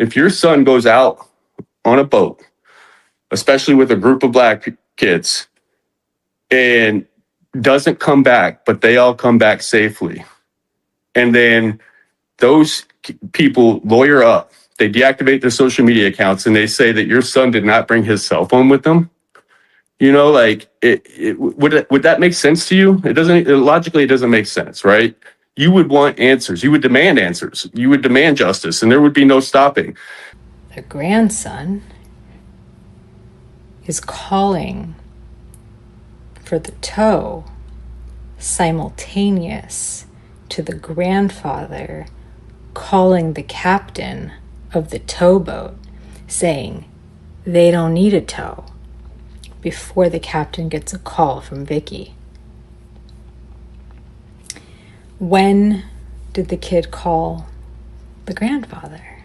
If your son goes out on a boat, especially with a group of black kids, and doesn't come back, but they all come back safely, and then those people lawyer up, they deactivate their social media accounts, and they say that your son did not bring his cell phone with him. You know, like would that make sense to you? It doesn't. Logically, it doesn't make sense, right? You would want answers. You would demand answers. You would demand justice, and there would be no stopping. The grandson is calling for the tow simultaneous to the grandfather calling the captain of the towboat saying they don't need a tow before the captain gets a call from Vicky. When did the kid call the grandfather?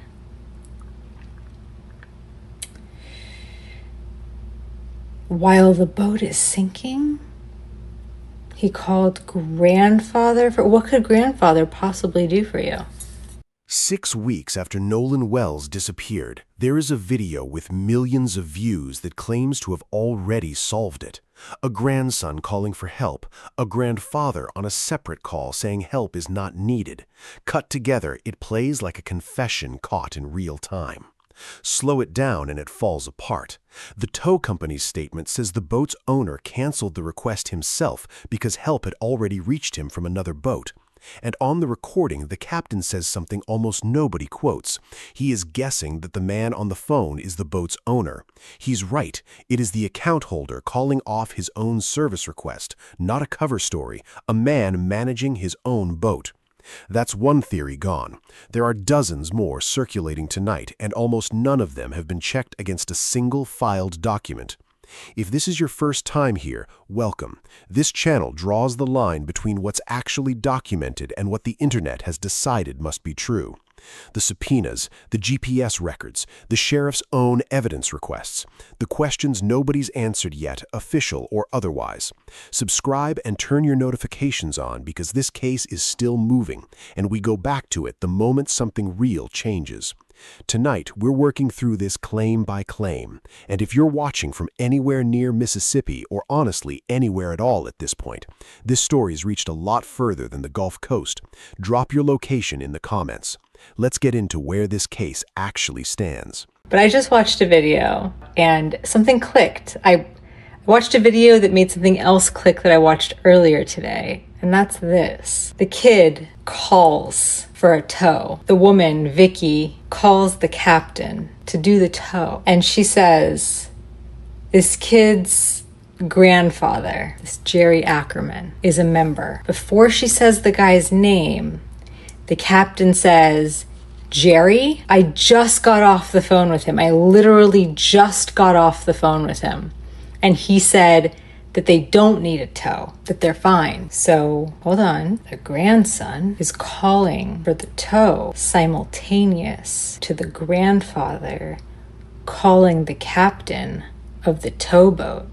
While the boat is sinking, he called grandfather for what could grandfather possibly do for you? 6 weeks after Nolan Wells disappeared, there is a video with millions of views that claims to have already solved it. A grandson calling for help, a grandfather on a separate call saying help is not needed. Cut together, it plays like a confession caught in real time. Slow it down and it falls apart. The tow company's statement says the boat's owner canceled the request himself because help had already reached him from another boat. And on the recording, the captain says something almost nobody quotes. He is guessing that the man on the phone is the boat's owner. He's right. It is the account holder calling off his own service request, not a cover story, a man managing his own boat. That's one theory gone. There are dozens more circulating tonight, and almost none of them have been checked against a single filed document. If this is your first time here, welcome. This channel draws the line between what's actually documented and what the internet has decided must be true. The subpoenas, the GPS records, the sheriff's own evidence requests, the questions nobody's answered yet, official or otherwise. Subscribe and turn your notifications on because this case is still moving, and we go back to it the moment something real changes. Tonight, we're working through this claim by claim, and if you're watching from anywhere near Mississippi, or honestly anywhere at all at this point, this story's reached a lot further than the Gulf Coast. Drop your location in the comments. Let's get into where this case actually stands. But I just watched a video and something clicked. I watched a video that made something else click that I watched earlier today, and that's this. The kid calls for a tow. The woman, Vicky, calls the captain to do the tow. And she says, this kid's grandfather, this Jerry Ackerman, is a member. Before she says the guy's name, the captain says, Jerry? I just got off the phone with him. I literally just got off the phone with him. And he said that they don't need a tow, that they're fine. So, hold on. The grandson is calling for the tow simultaneous to the grandfather calling the captain of the towboat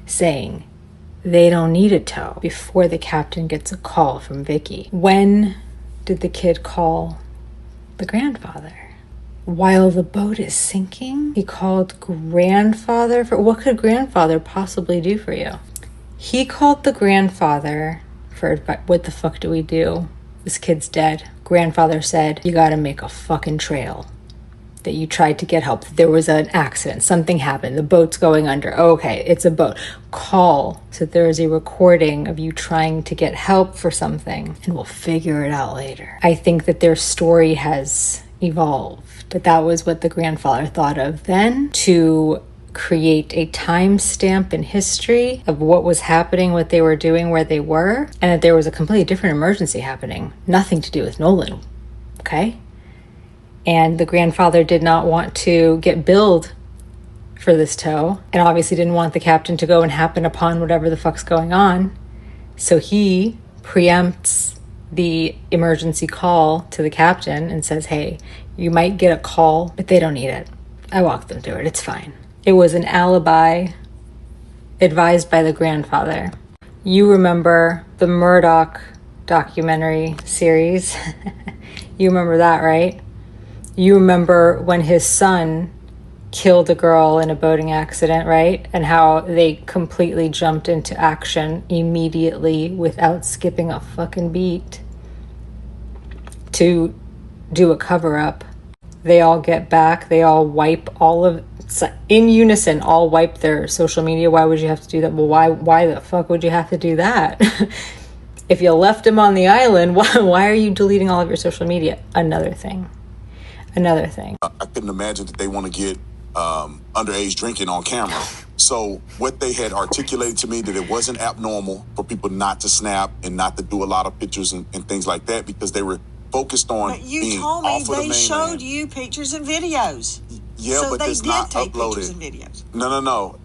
saying they don't need a tow before the captain gets a call from Vicky. When did the kid call the grandfather? While the boat is sinking, he called grandfather for what could grandfather possibly do for you? He called the grandfather for what the fuck do we do? This kid's dead. Grandfather said, you gotta make a fucking trail. That you tried to get help. There was an accident. Something happened. The boat's going under. Okay, it's a boat. Call. So there is a recording of you trying to get help for something, and we'll figure it out later. I think that their story has evolved, but that was what the grandfather thought of then, to create a timestamp in history of what was happening, what they were doing, where they were, and that there was a completely different emergency happening. Nothing to do with Nolan. Okay? And the grandfather did not want to get billed for this tow, and obviously didn't want the captain to go and happen upon whatever the fuck's going on. So he preempts the emergency call to the captain and says, hey, you might get a call, but they don't need it. I walked them through it. It's fine. It was an alibi advised by the grandfather. You remember the Murdoch documentary series? You remember that, right? You remember when his son killed a girl in a boating accident, right? And how they completely jumped into action immediately without skipping a fucking beat to do a cover-up. They all get back, they all wipe in unison, all wipe their social media. Why would you have to do that? Well, why the fuck would you have to do that? If you left him on the island, why are you deleting all of your social media? Another thing. I couldn't imagine that they want to get underage drinking on camera. So what they had articulated to me, that it wasn't abnormal for people not to snap and not to do a lot of pictures and things like that, because they were focused on But you being told me off of the they mainland. showed you pictures and videos. Yeah, so but they it's did not take uploaded. pictures and videos. No.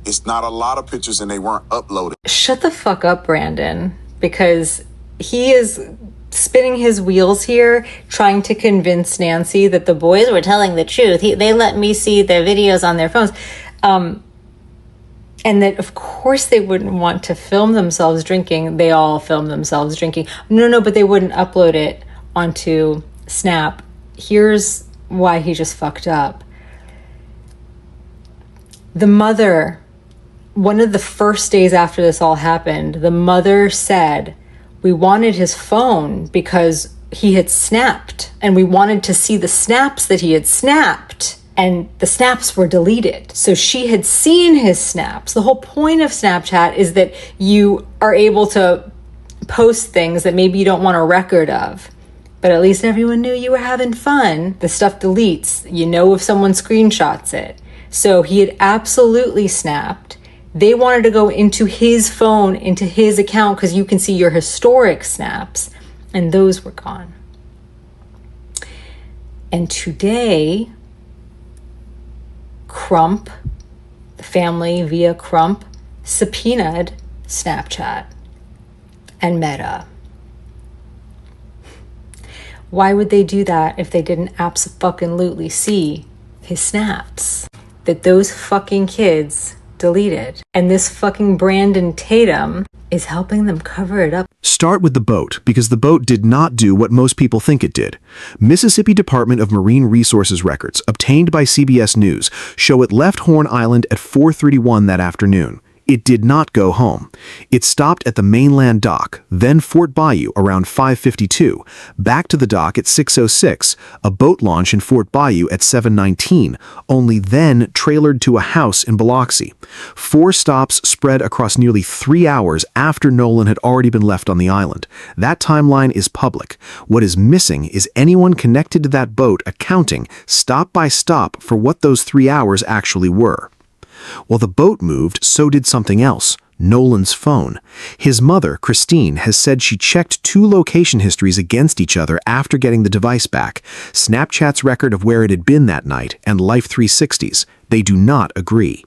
It's not a lot of pictures, and they weren't uploaded. Shut the fuck up, Brandon, because he is spinning his wheels here, trying to convince Nancy that the boys were telling the truth. They let me see their videos on their phones. And that, of course, they wouldn't want to film themselves drinking. They all film themselves drinking. No, but they wouldn't upload it onto Snap. Here's why he just fucked up. The mother, one of the first days after this all happened, the mother said, we wanted his phone because he had snapped, and we wanted to see the snaps that he had snapped, and the snaps were deleted. So she had seen his snaps. The whole point of Snapchat is that you are able to post things that maybe you don't want a record of, but at least everyone knew you were having fun. The stuff deletes. You know if someone screenshots it. So he had absolutely snapped. They wanted to go into his phone, into his account, because you can see your historic snaps, and those were gone. And today, Crump, the family via Crump, subpoenaed Snapchat and Meta. Why would they do that if they didn't abso-fucking-lutely see his snaps that those fucking kids deleted? And this fucking Brandon Tatum is helping them cover it up. Start with the boat, because the boat did not do what most people think it did. Mississippi Department of Marine Resources records, obtained by CBS News, show it left Horn Island at 4:31 that afternoon. It did not go home. It stopped at the mainland dock, then Fort Bayou around 5:52, back to the dock at 6:06, a boat launch in Fort Bayou at 7:19, only then trailered to a house in Biloxi. 4 stops spread across nearly 3 hours after Nolan had already been left on the island. That timeline is public. What is missing is anyone connected to that boat accounting, stop by stop, for what those 3 hours actually were. While the boat moved, so did something else. Nolan's phone. His mother, Christine, has said she checked 2 location histories against each other after getting the device back. Snapchat's record of where it had been that night and Life 360's. They do not agree.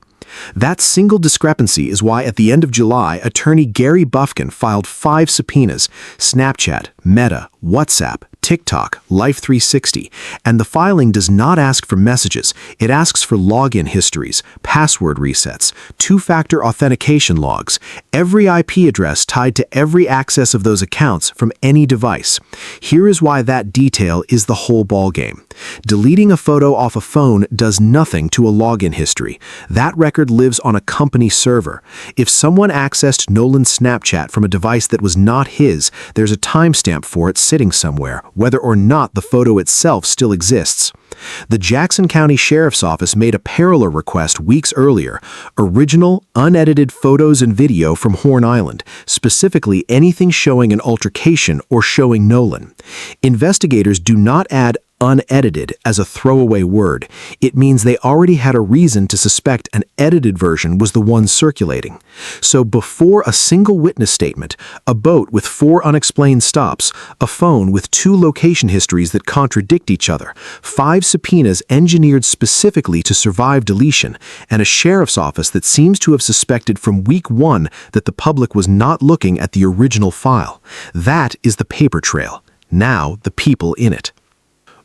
That single discrepancy is why at the end of July, attorney Gary Bufkin filed 5 subpoenas: Snapchat, Meta, WhatsApp, TikTok, Life 360, and the filing does not ask for messages. It asks for login histories, password resets, 2-factor authentication logs, every IP address tied to every access of those accounts from any device. Here is why that detail is the whole ballgame. Deleting a photo off a phone does nothing to a login history. That record lives on a company server. If someone accessed Nolan's Snapchat from a device that was not his, there's a timestamp for it sitting somewhere, whether or not the photo itself still exists. The Jackson County Sheriff's Office made a parallel request weeks earlier: original, unedited photos and video from Horn Island, specifically anything showing an altercation or showing Nolan. Investigators do not add unedited as a throwaway word. It means they already had a reason to suspect an edited version was the one circulating. So before a single witness statement, a boat with 4 unexplained stops, a phone with 2 location histories that contradict each other, 5 subpoenas engineered specifically to survive deletion, and a sheriff's office that seems to have suspected from week 1 that the public was not looking at the original file. That is the paper trail. Now the people in it.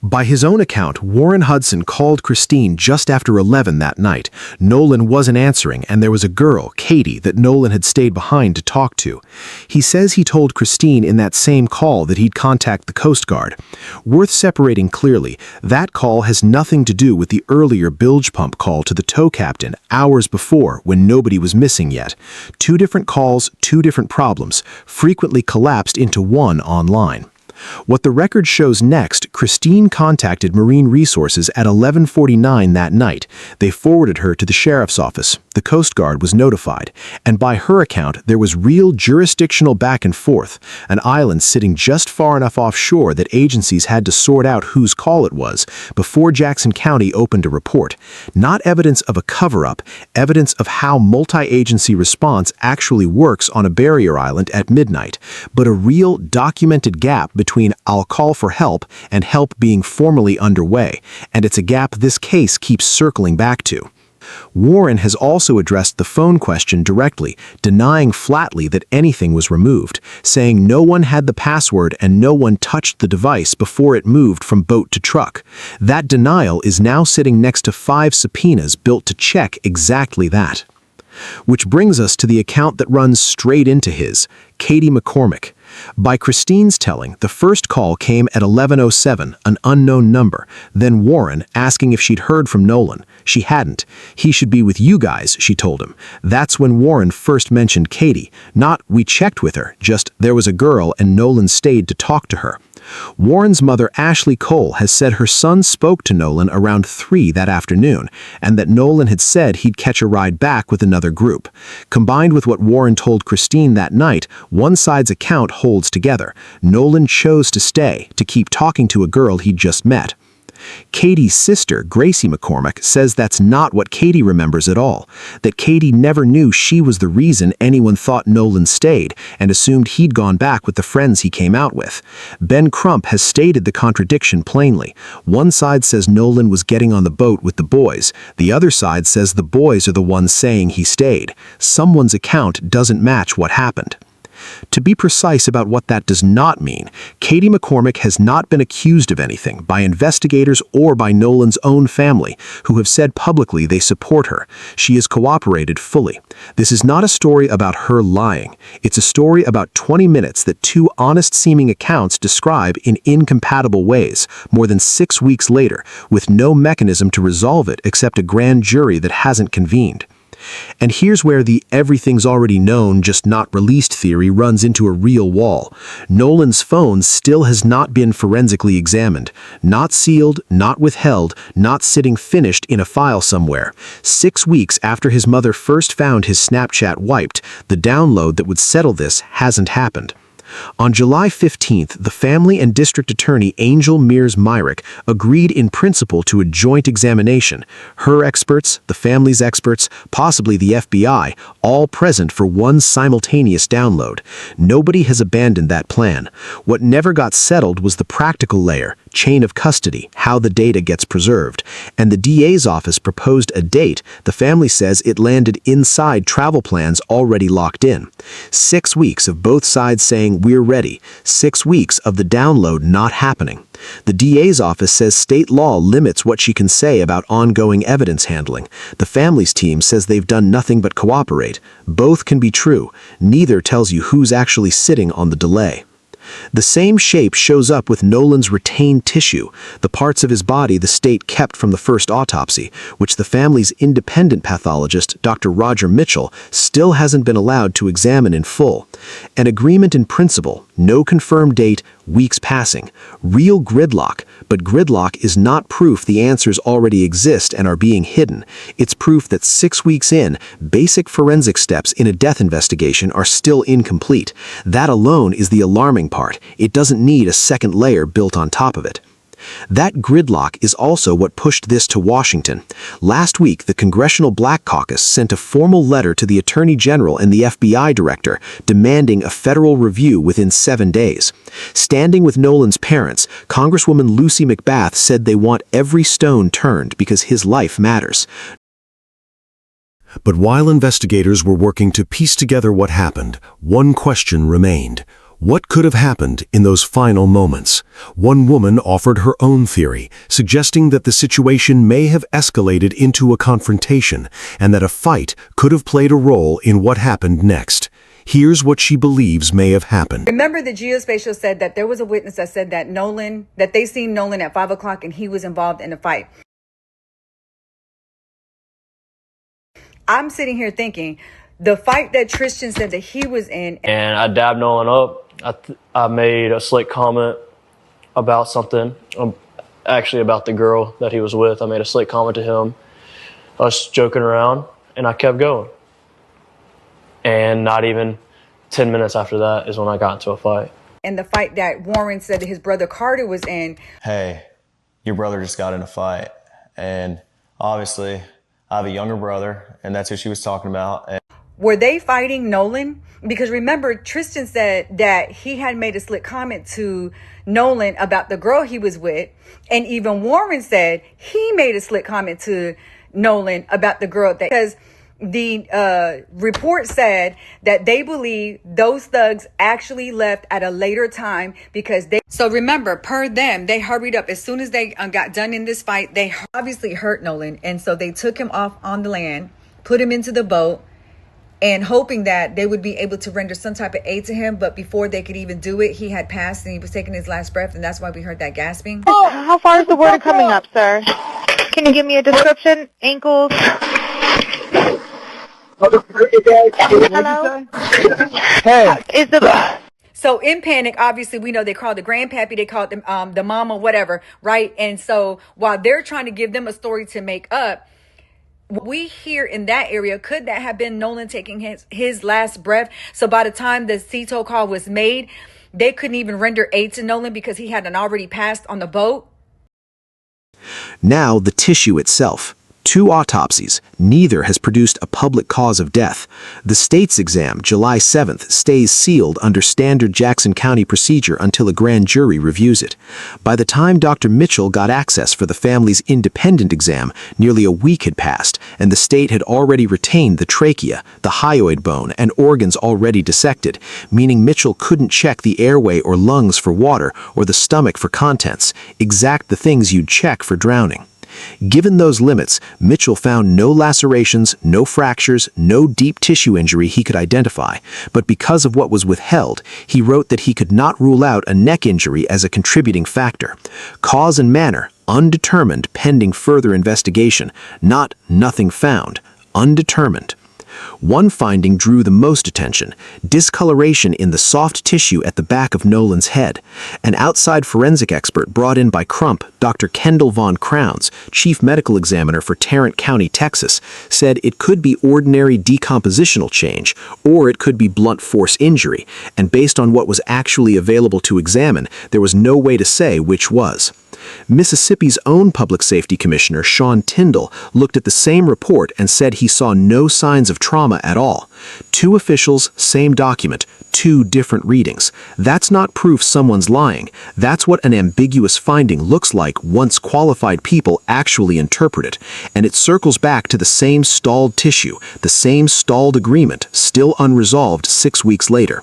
By his own account, Warren Hudson called Christine just after 11 that night. Nolan wasn't answering, and there was a girl, Katie, that Nolan had stayed behind to talk to. He says he told Christine in that same call that he'd contact the Coast Guard. Worth separating clearly, that call has nothing to do with the earlier bilge pump call to the tow captain hours before when nobody was missing yet. Two different calls, two different problems, frequently collapsed into one online. What the record shows next, Christine contacted Marine Resources at 11:49 that night. They forwarded her to the sheriff's office. The Coast Guard was notified, and by her account, there was real jurisdictional back and forth, an island sitting just far enough offshore that agencies had to sort out whose call it was before Jackson County opened a report. Not evidence of a cover-up, evidence of how multi-agency response actually works on a barrier island at midnight, but a real documented gap between "I'll call for help" and help being formally underway, and it's a gap this case keeps circling back to. Warren has also addressed the phone question directly, denying flatly that anything was removed, saying no one had the password and no one touched the device before it moved from boat to truck. That denial is now sitting next to 5 subpoenas built to check exactly that. Which brings us to the account that runs straight into his, Katie McCormick. By Christine's telling, the first call came at 11:07, an unknown number. Then Warren, asking if she'd heard from Nolan. She hadn't. He should be with you guys, she told him. That's when Warren first mentioned Katie. Not, we checked with her, just there was a girl and Nolan stayed to talk to her. Warren's mother, Ashley Cole, has said her son spoke to Nolan around 3 that afternoon, and that Nolan had said he'd catch a ride back with another group. Combined with what Warren told Christine that night, one side's account holds together. Nolan chose to stay, to keep talking to a girl he'd just met. Katie's sister, Gracie McCormick, says that's not what Katie remembers at all, that Katie never knew she was the reason anyone thought Nolan stayed and assumed he'd gone back with the friends he came out with. Ben Crump has stated the contradiction plainly. One side says Nolan was getting on the boat with the boys. The other side says the boys are the ones saying he stayed. Someone's account doesn't match what happened. To be precise about what that does not mean, Katie McCormick has not been accused of anything by investigators or by Nolan's own family, who have said publicly they support her. She has cooperated fully. This is not a story about her lying. It's a story about 20 minutes that 2 honest-seeming accounts describe in incompatible ways, more than 6 weeks later, with no mechanism to resolve it except a grand jury that hasn't convened. And here's where the everything's already known, just not released theory runs into a real wall. Nolan's phone still has not been forensically examined. Not sealed, not withheld, not sitting finished in a file somewhere. 6 weeks after his mother first found his Snapchat wiped, the download that would settle this hasn't happened. On July 15th, the family and district attorney Angel Mears Myrick agreed in principle to a joint examination. Her experts, the family's experts, possibly the FBI, all present for one simultaneous download. Nobody has abandoned that plan. What never got settled was the practical layer, chain of custody, how the data gets preserved. And the DA's office proposed a date. The family says it landed inside travel plans already locked in. 6 weeks of both sides saying we're ready. 6 weeks of the download not happening. The DA's office says state law limits what she can say about ongoing evidence handling. The family's team says they've done nothing but cooperate. Both can be true. Neither tells you who's actually sitting on the delay. The same shape shows up with Nolan's retained tissue, the parts of his body the state kept from the first autopsy, which the family's independent pathologist, Dr. Roger Mitchell, still hasn't been allowed to examine in full. An agreement in principle, no confirmed date, weeks passing. Real gridlock, but gridlock is not proof the answers already exist and are being hidden. It's proof that 6 weeks in, basic forensic steps in a death investigation are still incomplete. That alone is the alarming part. It doesn't need a second layer built on top of it. That gridlock is also what pushed this to Washington. Last week, the Congressional Black Caucus sent a formal letter to the Attorney General and the FBI Director demanding a federal review within 7 days. Standing with Nolan's parents, Congresswoman Lucy McBath said they want every stone turned because his life matters. But while investigators were working to piece together what happened, one question remained. What could have happened in those final moments? One woman offered her own theory, suggesting that the situation may have escalated into a confrontation and that a fight could have played a role in what happened next. Here's what she believes may have happened. Remember, the geospatial said that there was a witness that said that they seen Nolan at 5 o'clock and he was involved in the fight. I'm sitting here thinking the fight that Tristan said that he was in. And I dabbed Nolan up. I made a slick comment about something, actually about the girl that he was with. I made a slick comment to him, us joking around, and I kept going. And not even 10 minutes after that is when I got into a fight. And the fight that Warren said that his brother Carter was in. Hey, your brother just got in a fight. And obviously, I have a younger brother, and that's who she was talking about. Were they fighting Nolan? Because remember, Tristan said that he had made a slick comment to Nolan about the girl he was with. And even Warren said he made a slick comment to Nolan about the girl. Because the report said that they believe those thugs actually left at a later time because they. So remember, per them, they hurried up. As soon as they got done in this fight, they obviously hurt Nolan. And so they took him off on the land, put him into the boat, and hoping that they would be able to render some type of aid to him. But before they could even do it, he had passed and he was taking his last breath. And that's why we heard that gasping. Oh, how far is the water coming up, sir? Can you give me a description? Ankles? Hello? Hey. Is the... So in panic, obviously, we know they called the grandpappy, they called them the mama, whatever, right? And so while they're trying to give them a story to make up, we hear in that area, could that have been Nolan taking his last breath? So by the time the CTO call was made, they couldn't even render aid to Nolan because he hadn't already passed on the boat. Now the tissue itself. 2 autopsies, neither has produced a public cause of death. The state's exam, July 7th, stays sealed under standard Jackson County procedure until a grand jury reviews it. By the time Dr. Mitchell got access for the family's independent exam, nearly a week had passed, and the state had already retained the trachea, the hyoid bone, and organs already dissected, meaning Mitchell couldn't check the airway or lungs for water or the stomach for contents, exact the things you'd check for drowning. Given those limits, Mitchell found no lacerations, no fractures, no deep tissue injury he could identify, but because of what was withheld, he wrote that he could not rule out a neck injury as a contributing factor. Cause and manner, undetermined pending further investigation, not nothing found, undetermined. One finding drew the most attention: discoloration in the soft tissue at the back of Nolan's head. An outside forensic expert brought in by Crump, Dr. Kendall Von Crowns, chief medical examiner for Tarrant County, Texas, said it could be ordinary decompositional change, or it could be blunt force injury, and based on what was actually available to examine, there was no way to say which was. Mississippi's own public safety commissioner, Sean Tyndall, looked at the same report and said he saw no signs of trauma at all. 2 officials, same document, 2 different readings. That's not proof someone's lying. That's what an ambiguous finding looks like once qualified people actually interpret it. And it circles back to the same stalled tissue, the same stalled agreement, still unresolved 6 weeks later.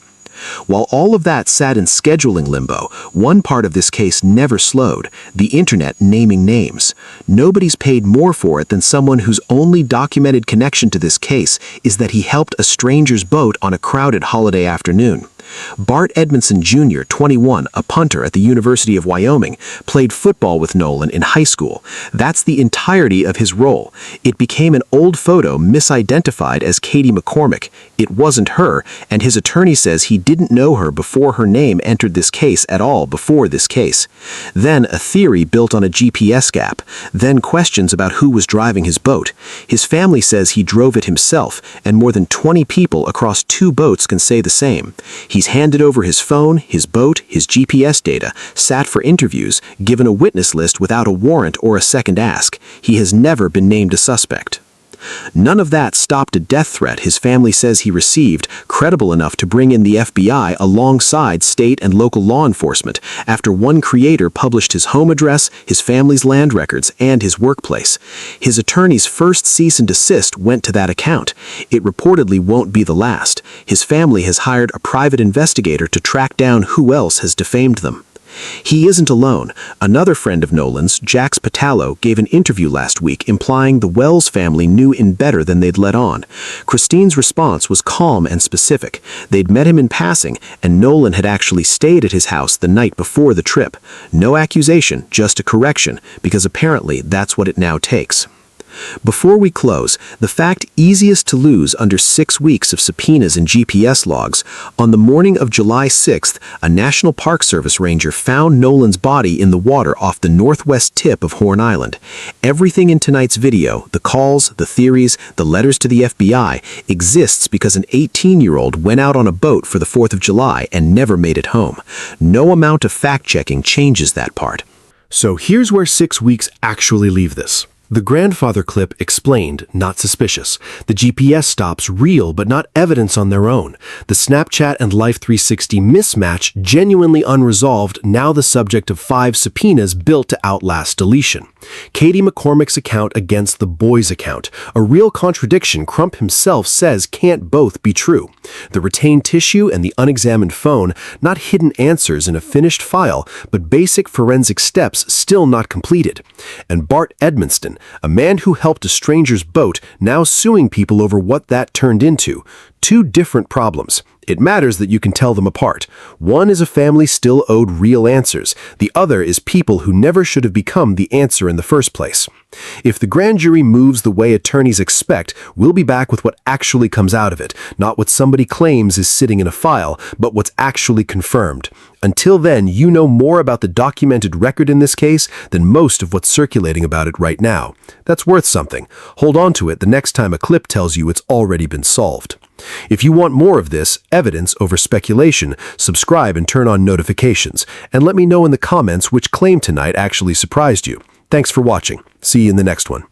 While all of that sat in scheduling limbo, one part of this case never slowed: the internet naming names. Nobody's paid more for it than someone whose only documented connection to this case is that he helped a stranger's boat on a crowded holiday afternoon. Bart Edmondson Jr., 21, a punter at the University of Wyoming, played football with Nolan in high school. That's the entirety of his role. It became an old photo misidentified as Katie McCormick. It wasn't her, and his attorney says he didn't know her before her name entered this case at all before this case. Then a theory built on a GPS gap. Then questions about who was driving his boat. His family says he drove it himself, and more than 20 people across 2 boats can say the same. He's handed over his phone, his boat, his GPS data, sat for interviews, given a witness list without a warrant or a second ask. He has never been named a suspect. None of that stopped a death threat his family says he received, credible enough to bring in the FBI alongside state and local law enforcement after one creator published his home address, his family's land records, and his workplace. His attorney's first cease and desist went to that account. It reportedly won't be the last. His family has hired a private investigator to track down who else has defamed them. He isn't alone. Another friend of Nolan's, Jax Patalo, gave an interview last week implying the Wells family knew in better than they'd let on. Christine's response was calm and specific. They'd met him in passing, and Nolan had actually stayed at his house the night before the trip. No accusation, just a correction, because apparently that's what it now takes. Before we close, the fact easiest to lose under 6 weeks of subpoenas and GPS logs, on the morning of July 6th, a National Park Service ranger found Nolan's body in the water off the northwest tip of Horn Island. Everything in tonight's video, the calls, the theories, the letters to the FBI, exists because an 18-year-old went out on a boat for the 4th of July and never made it home. No amount of fact-checking changes that part. So here's where 6 weeks actually leave this. The grandfather clip explained, not suspicious. The GPS stops real, but not evidence on their own. The Snapchat and Life 360 mismatch genuinely unresolved, now the subject of 5 subpoenas built to outlast deletion. Katie McCormick's account against the boy's account, a real contradiction Crump himself says can't both be true. The retained tissue and the unexamined phone, not hidden answers in a finished file, but basic forensic steps still not completed. And Bart Edmonston, a man who helped a stranger's boat, now suing people over what that turned into. 2 different problems. It matters that you can tell them apart. One is a family still owed real answers. The other is people who never should have become the answer in the first place. If the grand jury moves the way attorneys expect, we'll be back with what actually comes out of it, not what somebody claims is sitting in a file, but what's actually confirmed. Until then, you know more about the documented record in this case than most of what's circulating about it right now. That's worth something. Hold on to it the next time a clip tells you it's already been solved. If you want more of this, evidence over speculation, subscribe and turn on notifications, and let me know in the comments which claim tonight actually surprised you. Thanks for watching. See you in the next one.